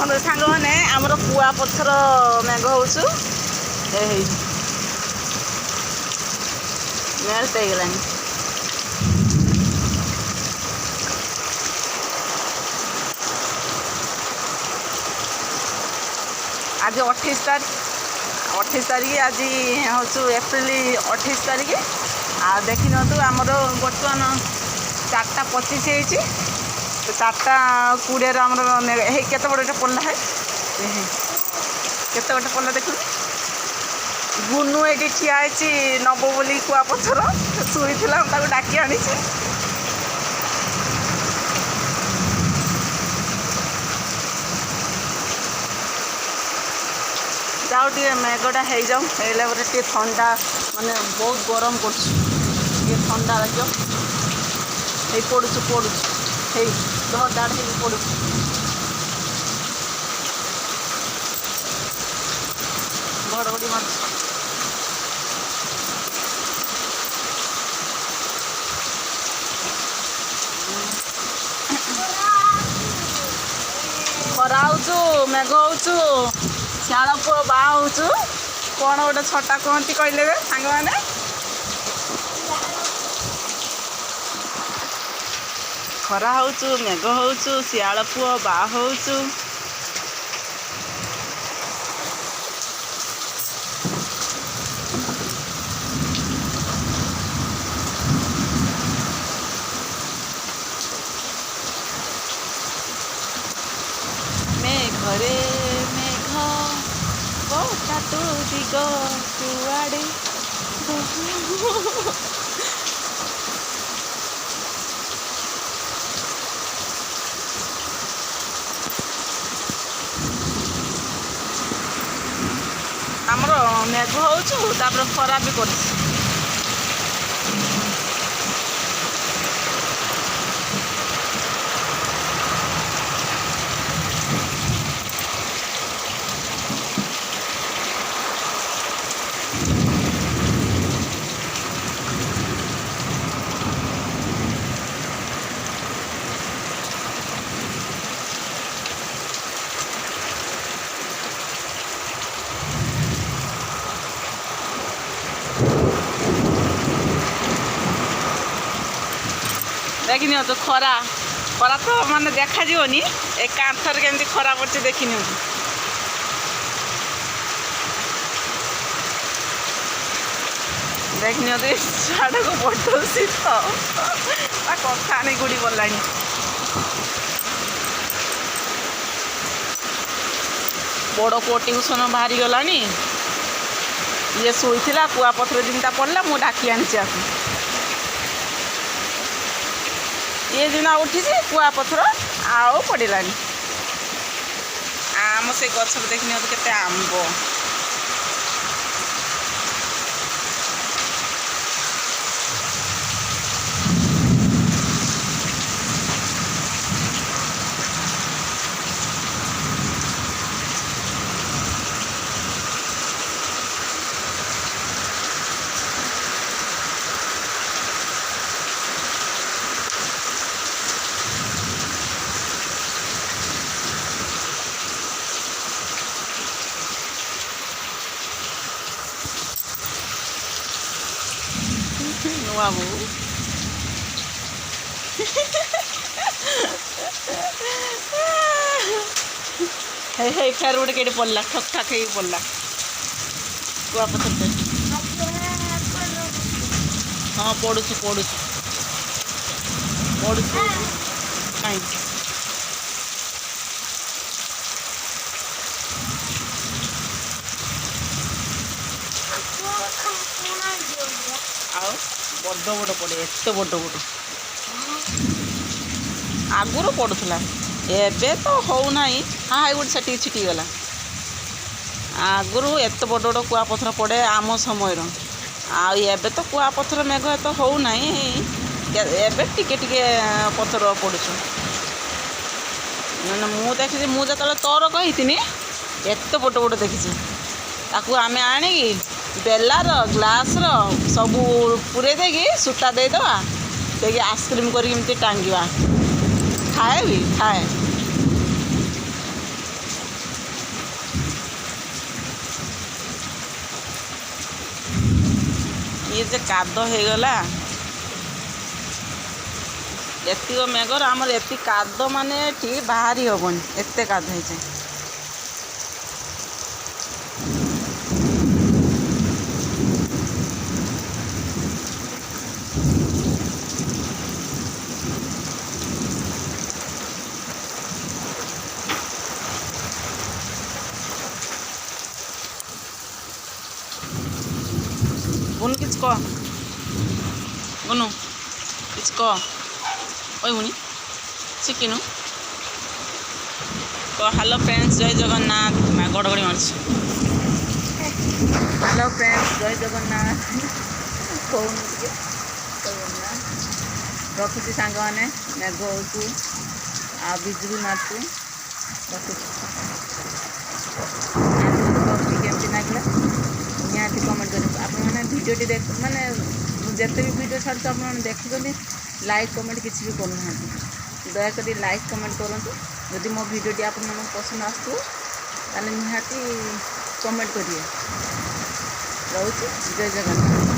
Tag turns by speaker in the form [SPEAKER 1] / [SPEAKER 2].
[SPEAKER 1] ଦେଖନ୍ତୁ ସାଙ୍ଗମାନେ ଆମର କୁଆପଥର ମେଘ ହେଉଛୁ ହେଇ ମେଲ୍ଟ ହେଇଗଲାଣି। ଆଜି 28 ତାରିଖ ଆଜି ହେଉଛୁ ଏପ୍ରିଲ 28 ତାରିଖ। ଆଉ ଦେଖିନିଅନ୍ତୁ ଆମର ବର୍ତ୍ତମାନ 4:25 ହେଇଛି। 4:20 ଆମର ହେଇ କେତେ ବଡ଼ ଗୋଟେ ପଡ଼ିଲା ହେ କେତେ ଗୋଟେ ପଡ଼ିଲା ଦେଖୁନି। ଗୁନୁ ଏଇଠି ଠିଆ ହେଇଛି ନବ ବୋଲି କୁଆପଥର ଶୋଇଥିଲା ମୁଁ ତାକୁ ଡାକି ଆଣିଛି। ଯାଉ ଟିକେ ମେଘଟା ହେଇଯାଉ, ହେଇଲା ପରେ ଟିକେ ଥଣ୍ଡା, ମାନେ ବହୁତ ଗରମ କରୁଛି, ଟିକେ ଥଣ୍ଡା ଲାଗିବ। ହେଇ ପଡ଼ୁଛୁ ହେଇ ଧଡ଼ାଡ଼ ହେଇକି ପଡ଼ୁଛୁ। ଘଡ଼ଘଡ଼ି ମାରୁଛି। ଖରା ହେଉଛୁ, ମେଘ ହେଉଛୁ, ଶିଆଳ ପୁଅ ବାହା ହେଉଛୁ। କ'ଣ ଗୋଟେ ଛଟା କୁହନ୍ତି କହିଲେ ସାଙ୍ଗମାନେ? ଖରା ହେଉଛୁ, ମେଘ ହେଉଛୁ, ଶିଆଳ ପୁଅ ବାହା ହେଉଛୁ। ମେଘରେ ମେଘ ବର୍ଷା ତୁ ଦିଗ କୁଆଡ଼େ। ଆମର ମେଘ ହେଉଛୁ, ତାପରେ ଖରା ବି କରୁଛି। ଦେଖିନିଅନ୍ତୁ ଖରା ତ ମାନେ ଦେଖାଯିବନି, ଏ କାନ୍ଥରେ କେମିତି ଖରା ପଡ଼ୁଛି ଦେଖିନିଅନ୍ତୁ। ଦେଖିନିଅନ୍ତୁ ଛାଡ଼କୁ ବଡ଼ ଶୀତ, ତା କଥା ନେଇ ଗୁଡ଼ି ପଡ଼ିଲାଣି। ବଡ଼ ପୁଅ ଟିଉସନ୍ ବାହାରିଗଲାଣି। ଇଏ ଶୋଇଥିଲା, କୁଆପଥର ଯେମିତା ପଡ଼ିଲା, ମୁଁ ଡାକି ଆଣିଛି ଆକୁ। ଇଏ ଦିନ ଉଠିଛି, କୁଆପଥର ଆଉ ପଡ଼ିଲାନି। ଆମ ସେଇ ଗଛରେ ଦେଖିନିଅନ୍ତୁ କେତେ ଆମ୍ବ। ନୂଆ ବୋଉ ହେଇ ଫେର ଗୋଟେ କେଠି ପଡ଼ିଲା, ଠକ୍ ଠାକ୍ ହେଇକି ପଡ଼ିଲା କୁଆପଥର। ହଁ ପଡ଼ୁଛି କାହିଁକି ଆଉ ବଡ଼ ପଡ଼େ, ଏତେ ବଡ଼ ଆଗରୁ ପଡ଼ୁଥିଲା, ଏବେ ତ ହେଉନାହିଁ। ହାଇ ଗୋଟେ ସେଠିକି ଛିଟିଗଲା। ଆଗରୁ ଏତେ ବଡ଼ କୁଆପଥର ପଡ଼େ ଆମ ସମୟର। ଆଉ ଏବେ ତ କୁଆପଥର ମେଘ ଏତେ ହେଉନାହିଁ, ଏବେ ଟିକେ ପଥର ପଡ଼ୁଛୁ। ମାନେ ମୁଁ ଦେଖିଛି, ମୁଁ ଯେତେବେଳେ ତୋର କହିଥିନି ଏତେ ବଡ଼ ଦେଖିଛି। ତାକୁ ଆମେ ଆଣିକି ବେଲାର ଗ୍ଲାସ୍ର ସବୁ ପୁରେଇ ଦେଇକି ସୂତା ଦେଇଦେବା, ଦେଇକି ଆଇସ୍କ୍ରିମ୍ କରିକି ଏମିତି ଟାଙ୍ଗିବା। ଖାଏ। ये जे काद होगला एतिक मेघर आमर एति काद माने ठीक बाहरी हेबन एते काद हो जाए बुन किच कह बुनु किच कह ओए बुनी शिखिनु कह हेलो फ्रेंड्स जय जगन्नाथ मैं गड़गड़ी मार्च हेलो फ्रेंड्स जय जगन्नाथ कौन रखुची सांग मैंने मेघ हो आ बिजुली मार्चु केमती लगला निहाती कमेंट कर आपने भिडियोटी देख माने जिते भी भिडियो छाड़ू आप देखुं लाइक कमेंट किसी भी करूना दयाक लाइक कमेंट करूँ जदि मो भिडियोटी आप पसंद आसू निहाती कमेंट करिए रोचे जय जगन्नाथ।